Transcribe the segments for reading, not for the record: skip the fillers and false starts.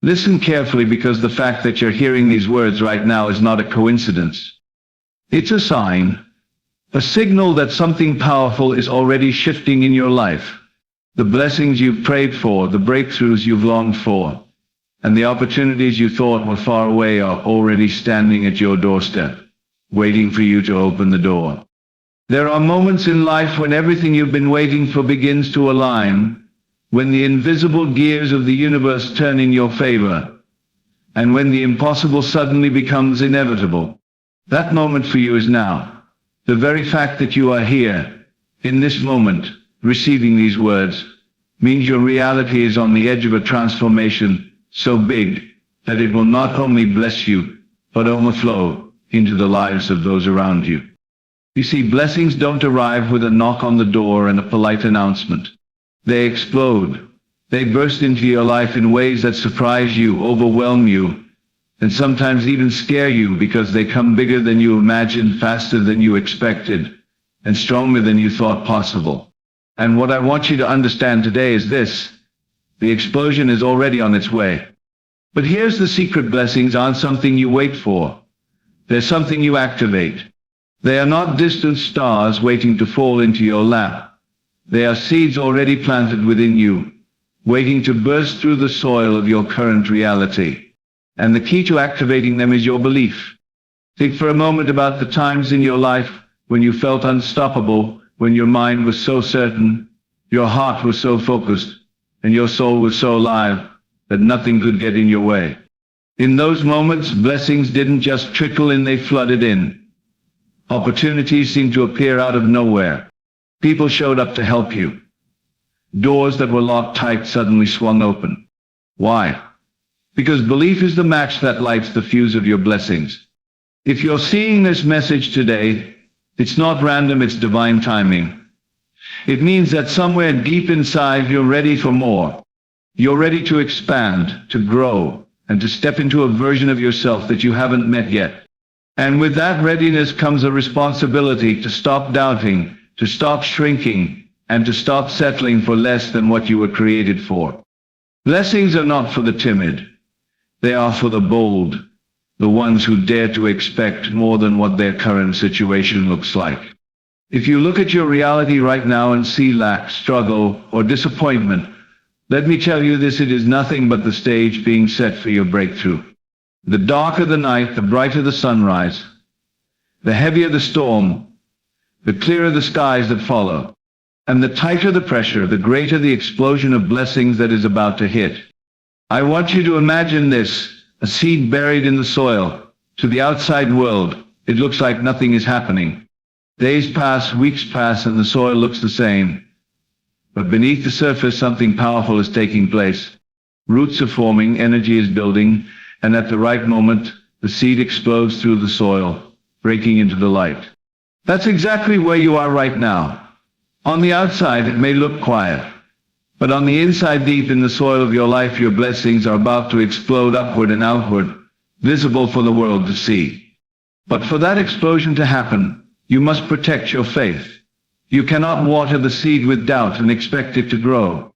Listen carefully, because the fact that you're hearing these words right now is not a coincidence. It's a sign, a signal that something powerful is already shifting in your life. The blessings you've prayed for, the breakthroughs you've longed for, and the opportunities you thought were far away are already standing at your doorstep, waiting for you to open the door. There are moments in life when everything you've been waiting for begins to align, when the invisible gears of the universe turn in your favor, and when the impossible suddenly becomes inevitable. That moment for you is now. The very fact that you are here, in this moment, receiving these words, means your reality is on the edge of a transformation so big that it will not only bless you, but overflow into the lives of those around you. You see, blessings don't arrive with a knock on the door and a polite announcement. They explode. They burst into your life in ways that surprise you, overwhelm you, and sometimes even scare you, because they come bigger than you imagined, faster than you expected, and stronger than you thought possible. And what I want you to understand today is this: the explosion is already on its way. But here's the secret: blessings aren't something you wait for. They're something you activate. They are not distant stars waiting to fall into your lap. They are seeds already planted within you, waiting to burst through the soil of your current reality. And the key to activating them is your belief. Think for a moment about the times in your life when you felt unstoppable, when your mind was so certain, your heart was so focused, and your soul was so alive that nothing could get in your way. In those moments, blessings didn't just trickle in, they flooded in. Opportunities seemed to appear out of nowhere. People showed up to help you. Doors that were locked tight suddenly swung open. Why? Because belief is the match that lights the fuse of your blessings. If you're seeing this message today, it's not random, it's divine timing. It means that somewhere deep inside you're ready for more. You're ready to expand, to grow, and to step into a version of yourself that you haven't met yet. And with that readiness comes a responsibility to stop doubting, to stop shrinking, and to stop settling for less than what you were created for. Blessings are not for the timid. They are for the bold, the ones who dare to expect more than what their current situation looks like. If you look at your reality right now and see lack, struggle, or disappointment, let me tell you this: it is nothing but the stage being set for your breakthrough. The darker the night, the brighter the sunrise. The heavier the storm, the clearer the skies that follow. And the tighter the pressure, the greater the explosion of blessings that is about to hit. I want you to imagine this: a seed buried in the soil. To the outside world, it looks like nothing is happening. Days pass, weeks pass, and the soil looks the same. But beneath the surface, something powerful is taking place. Roots are forming, energy is building, and at the right moment, the seed explodes through the soil, breaking into the light. That's exactly where you are right now. On the outside, it may look quiet, but on the inside, deep in the soil of your life, your blessings are about to explode upward and outward, visible for the world to see. But for that explosion to happen, you must protect your faith. You cannot water the seed with doubt and expect it to grow.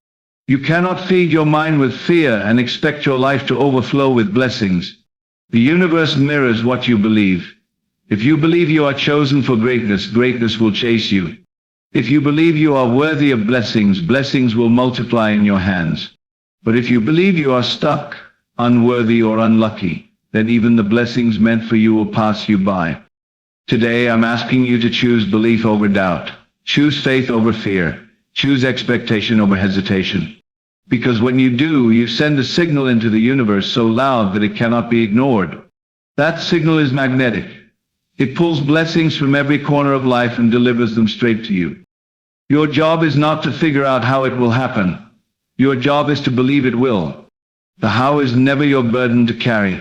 You cannot feed your mind with fear and expect your life to overflow with blessings. The universe mirrors what you believe. If you believe you are chosen for greatness, greatness will chase you. If you believe you are worthy of blessings, blessings will multiply in your hands. But if you believe you are stuck, unworthy, or unlucky, then even the blessings meant for you will pass you by. Today I'm asking you to choose belief over doubt. Choose faith over fear. Choose expectation over hesitation. Because when you do, you send a signal into the universe so loud that it cannot be ignored. That signal is magnetic. It pulls blessings from every corner of life and delivers them straight to you. Your job is not to figure out how it will happen. Your job is to believe it will. The how is never your burden to carry.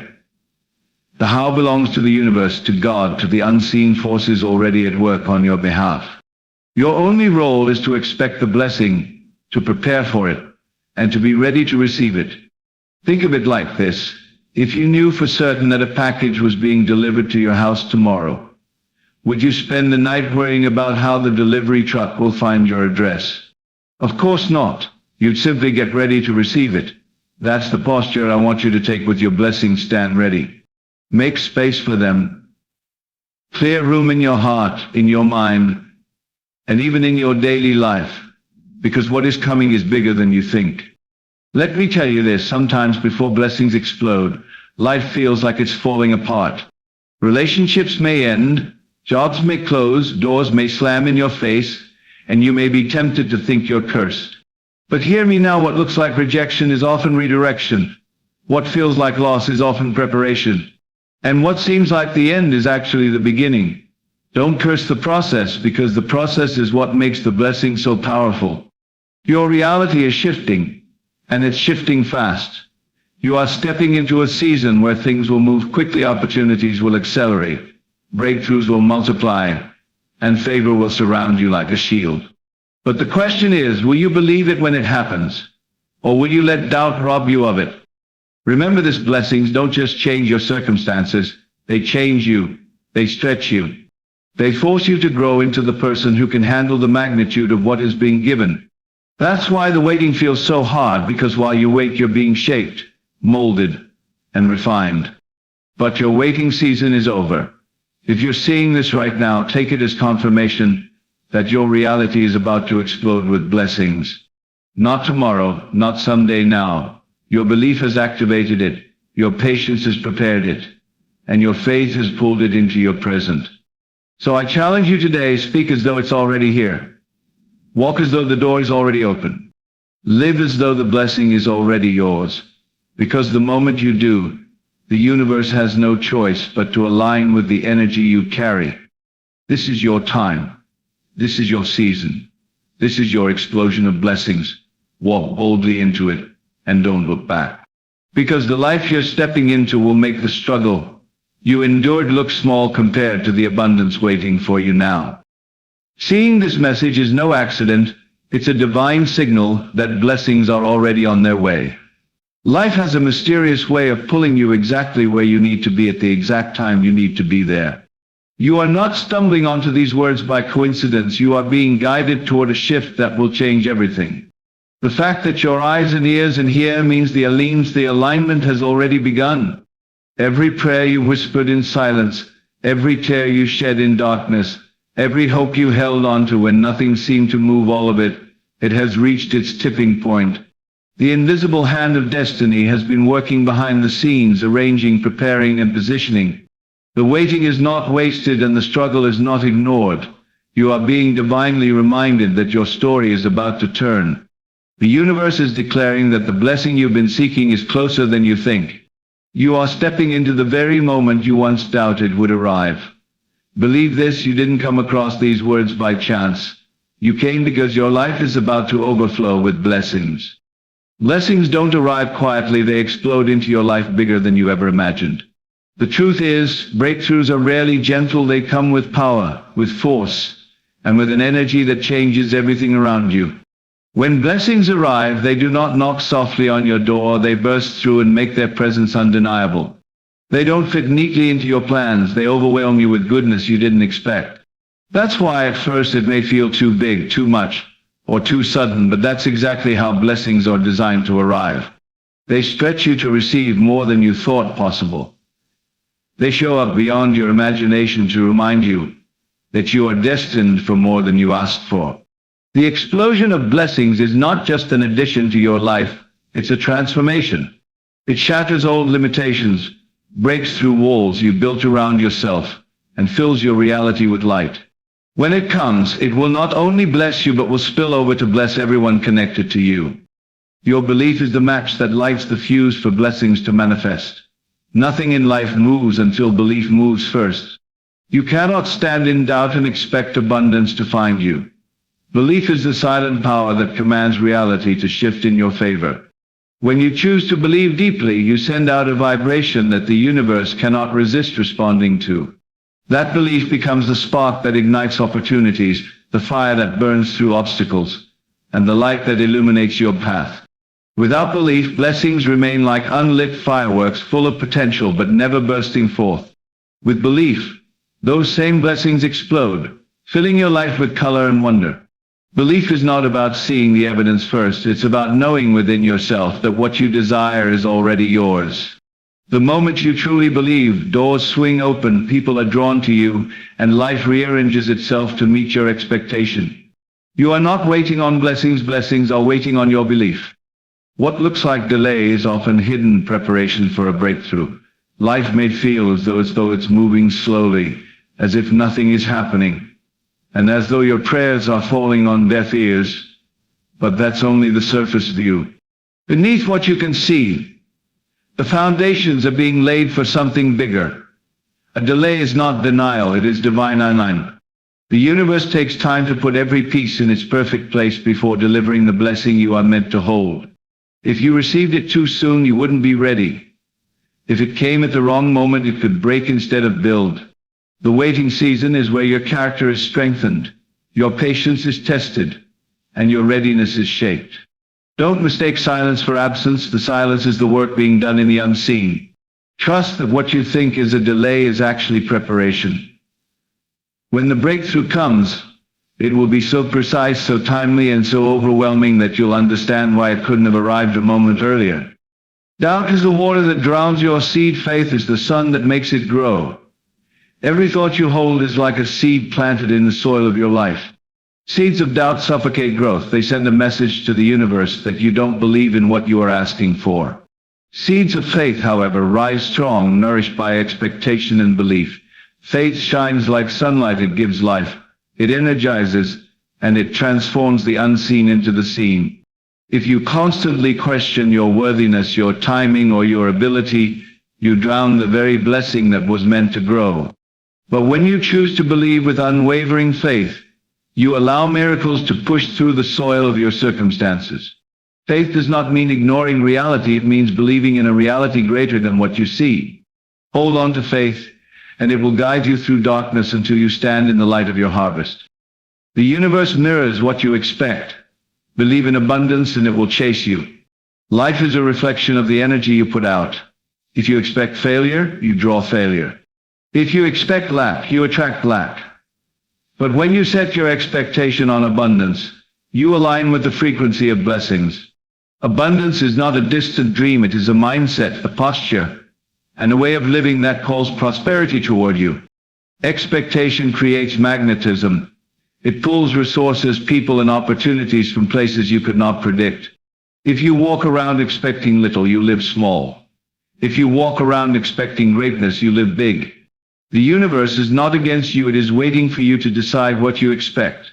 The how belongs to the universe, to God, to the unseen forces already at work on your behalf. Your only role is to expect the blessing, to prepare for it, and to be ready to receive it. Think of it like this: if you knew for certain that a package was being delivered to your house tomorrow, would you spend the night worrying about how the delivery truck will find your address? Of course not. You'd simply get ready to receive it. That's the posture I want you to take with your blessings. Stand ready. Make space for them. Clear room in your heart, in your mind, and even in your daily life, because what is coming is bigger than you think. Let me tell you this, sometimes before blessings explode, life feels like it's falling apart. Relationships may end, jobs may close, doors may slam in your face, and you may be tempted to think you're cursed. But hear me now, what looks like rejection is often redirection. What feels like loss is often preparation. And what seems like the end is actually the beginning. Don't curse the process, because the process is what makes the blessing so powerful. Your reality is shifting, and it's shifting fast. You are stepping into a season where things will move quickly, opportunities will accelerate, breakthroughs will multiply, and favor will surround you like a shield. But the question is, will you believe it when it happens? Or will you let doubt rob you of it? Remember this, blessings don't just change your circumstances, they change you, they stretch you. They force you to grow into the person who can handle the magnitude of what is being given. That's why the waiting feels so hard, because while you wait, you're being shaped, molded, and refined. But your waiting season is over. If you're seeing this right now, take it as confirmation that your reality is about to explode with blessings. Not tomorrow, not someday, now. Your belief has activated it, your patience has prepared it, and your faith has pulled it into your present. So I challenge you today, speak as though it's already here. Walk as though the door is already open. Live as though the blessing is already yours. Because the moment you do, the universe has no choice but to align with the energy you carry. This is your time. This is your season. This is your explosion of blessings. Walk boldly into it, and don't look back. Because the life you're stepping into will make the struggle you endured look small compared to the abundance waiting for you now. Seeing this message is no accident, it's a divine signal that blessings are already on their way. Life has a mysterious way of pulling you exactly where you need to be at the exact time you need to be there. You are not stumbling onto these words by coincidence, you are being guided toward a shift that will change everything. The fact that your eyes and ears and hear means the alignment has already begun. Every prayer you whispered in silence, every tear you shed in darkness, every hope you held on to when nothing seemed to move, all of it, it has reached its tipping point. The invisible hand of destiny has been working behind the scenes, arranging, preparing, and positioning. The waiting is not wasted and the struggle is not ignored. You are being divinely reminded that your story is about to turn. The universe is declaring that the blessing you've been seeking is closer than you think. You are stepping into the very moment you once doubted would arrive. Believe this, you didn't come across these words by chance. You came because your life is about to overflow with blessings. Blessings don't arrive quietly, they explode into your life bigger than you ever imagined. The truth is, breakthroughs are rarely gentle, they come with power, with force, and with an energy that changes everything around you. When blessings arrive, they do not knock softly on your door, they burst through and make their presence undeniable. They don't fit neatly into your plans, they overwhelm you with goodness you didn't expect. That's why at first it may feel too big, too much, or too sudden, but that's exactly how blessings are designed to arrive. They stretch you to receive more than you thought possible. They show up beyond your imagination to remind you that you are destined for more than you asked for. The explosion of blessings is not just an addition to your life, it's a transformation. It shatters old limitations, breaks through walls you built around yourself, and fills your reality with light. When it comes, it will not only bless you but will spill over to bless everyone connected to you. Your belief is the match that lights the fuse for blessings to manifest. Nothing in life moves until belief moves first. You cannot stand in doubt and expect abundance to find you. Belief is the silent power that commands reality to shift in your favor. When you choose to believe deeply, you send out a vibration that the universe cannot resist responding to. That belief becomes the spark that ignites opportunities, the fire that burns through obstacles, and the light that illuminates your path. Without belief, blessings remain like unlit fireworks, full of potential but never bursting forth. With belief, those same blessings explode, filling your life with color and wonder. Belief is not about seeing the evidence first, it's about knowing within yourself that what you desire is already yours. The moment you truly believe, doors swing open, people are drawn to you, and life rearranges itself to meet your expectation. You are not waiting on blessings, blessings are waiting on your belief. What looks like delay is often hidden preparation for a breakthrough. Life may feel as though it's moving slowly, as if nothing is happening, and as though your prayers are falling on deaf ears, but that's only the surface view. Beneath what you can see, the foundations are being laid for something bigger. A delay is not denial, it is divine alignment. The universe takes time to put every piece in its perfect place before delivering the blessing you are meant to hold. If you received it too soon, you wouldn't be ready. If it came at the wrong moment, it could break instead of build. The waiting season is where your character is strengthened, your patience is tested, and your readiness is shaped. Don't mistake silence for absence. The silence is the work being done in the unseen. Trust that what you think is a delay is actually preparation. When the breakthrough comes, it will be so precise, so timely, and so overwhelming that you'll understand why it couldn't have arrived a moment earlier. Doubt is the water that drowns your seed. Faith is the sun that makes it grow. Every thought you hold is like a seed planted in the soil of your life. Seeds of doubt suffocate growth. They send a message to the universe that you don't believe in what you are asking for. Seeds of faith, however, rise strong, nourished by expectation and belief. Faith shines like sunlight. It gives life. It energizes, and it transforms the unseen into the seen. If you constantly question your worthiness, your timing, or your ability, you drown the very blessing that was meant to grow. But when you choose to believe with unwavering faith, you allow miracles to push through the soil of your circumstances. Faith does not mean ignoring reality, it means believing in a reality greater than what you see. Hold on to faith, and it will guide you through darkness until you stand in the light of your harvest. The universe mirrors what you expect. Believe in abundance and it will chase you. Life is a reflection of the energy you put out. If you expect failure, you draw failure. If you expect lack, you attract lack. But when you set your expectation on abundance, you align with the frequency of blessings. Abundance is not a distant dream, it is a mindset, a posture, and a way of living that calls prosperity toward you. Expectation creates magnetism. It pulls resources, people, and opportunities from places you could not predict. If you walk around expecting little, you live small. If you walk around expecting greatness, you live big. The universe is not against you, it is waiting for you to decide what you expect.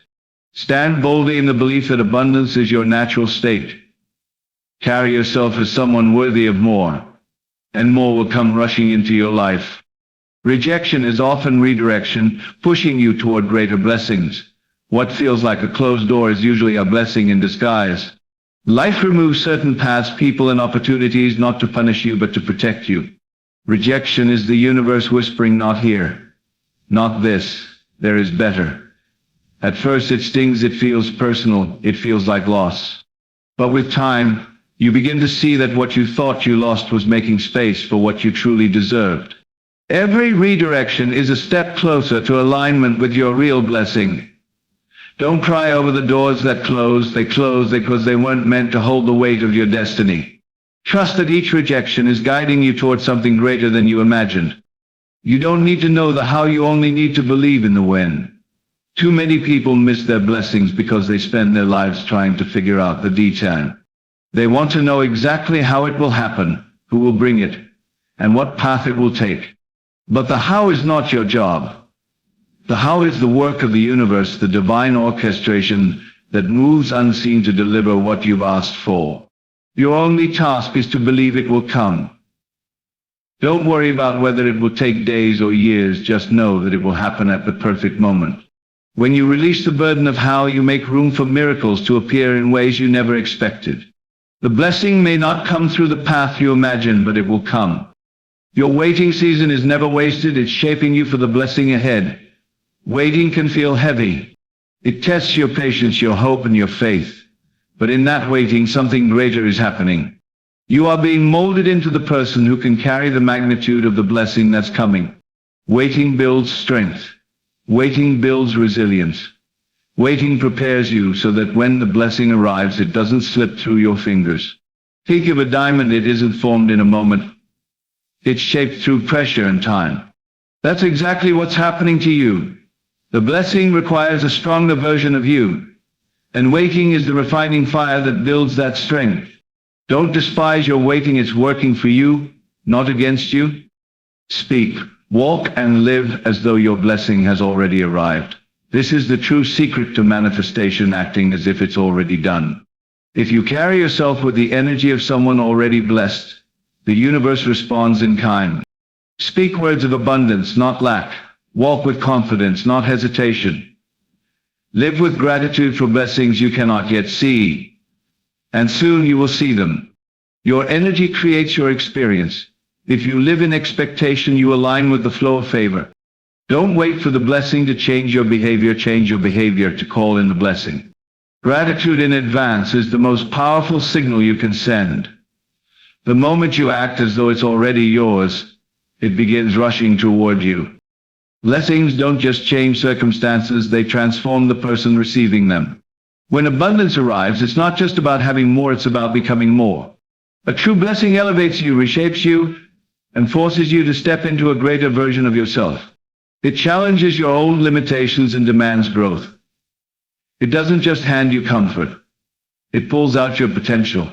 Stand boldly in the belief that abundance is your natural state. Carry yourself as someone worthy of more, and more will come rushing into your life. Rejection is often redirection, pushing you toward greater blessings. What feels like a closed door is usually a blessing in disguise. Life removes certain paths, people, and opportunities not to punish you but to protect you. Rejection is the universe whispering, not here, not this, there is better. At first it stings, it feels personal, it feels like loss. But with time, you begin to see that what you thought you lost was making space for what you truly deserved. Every redirection is a step closer to alignment with your real blessing. Don't cry over the doors that closed. They closed because they weren't meant to hold the weight of your destiny. Trust that each rejection is guiding you towards something greater than you imagined. You don't need to know the how, you only need to believe in the when. Too many people miss their blessings because they spend their lives trying to figure out the detail. They want to know exactly how it will happen, who will bring it, and what path it will take. But the how is not your job. The how is the work of the universe, the divine orchestration that moves unseen to deliver what you've asked for. Your only task is to believe it will come. Don't worry about whether it will take days or years, just know that it will happen at the perfect moment. When you release the burden of how, you make room for miracles to appear in ways you never expected. The blessing may not come through the path you imagine, but it will come. Your waiting season is never wasted, it's shaping you for the blessing ahead. Waiting can feel heavy. It tests your patience, your hope, and your faith. But in that waiting, something greater is happening. You are being molded into the person who can carry the magnitude of the blessing that's coming. Waiting builds strength. Waiting builds resilience. Waiting prepares you so that when the blessing arrives, it doesn't slip through your fingers. Think of a diamond. It isn't formed in a moment. It's shaped through pressure and time. That's exactly what's happening to you. The blessing requires a stronger version of you, and waiting is the refining fire that builds that strength. Don't despise your waiting. It's working for you, not against you. Speak, walk, and live as though your blessing has already arrived. This is the true secret to manifestation, acting as if it's already done. If you carry yourself with the energy of someone already blessed, the universe responds in kind. Speak words of abundance, not lack. Walk with confidence, not hesitation. Live with gratitude for blessings you cannot yet see, and soon you will see them. Your energy creates your experience. If you live in expectation, you align with the flow of favor. Don't wait for the blessing to change your behavior. Change your behavior to call in the blessing. Gratitude in advance is the most powerful signal you can send. The moment you act as though it's already yours, it begins rushing toward you. Blessings don't just change circumstances, they transform the person receiving them. When abundance arrives, it's not just about having more, it's about becoming more. A true blessing elevates you, reshapes you, and forces you to step into a greater version of yourself. It challenges your old limitations and demands growth. It doesn't just hand you comfort. It pulls out your potential.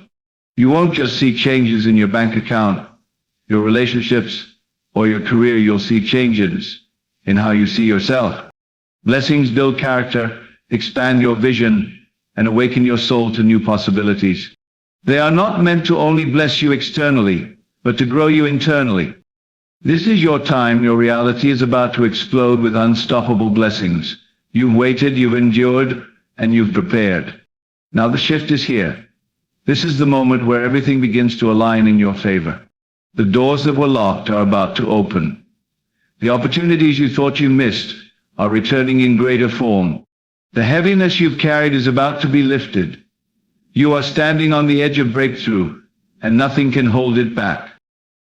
You won't just see changes in your bank account, your relationships, or your career. You'll see changes in how you see yourself. Blessings build character, expand your vision, and awaken your soul to new possibilities. They are not meant to only bless you externally, but to grow you internally. This is your time. Your reality is about to explode with unstoppable blessings. You've waited, you've endured, and you've prepared. Now the shift is here. This is the moment where everything begins to align in your favor. The doors that were locked are about to open. The opportunities you thought you missed are returning in greater form. The heaviness you've carried is about to be lifted. You are standing on the edge of breakthrough, and nothing can hold it back.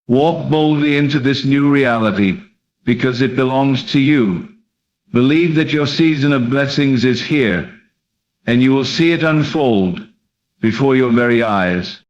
Walk boldly into this new reality, because it belongs to you. Believe that your season of blessings is here, and you will see it unfold before your very eyes.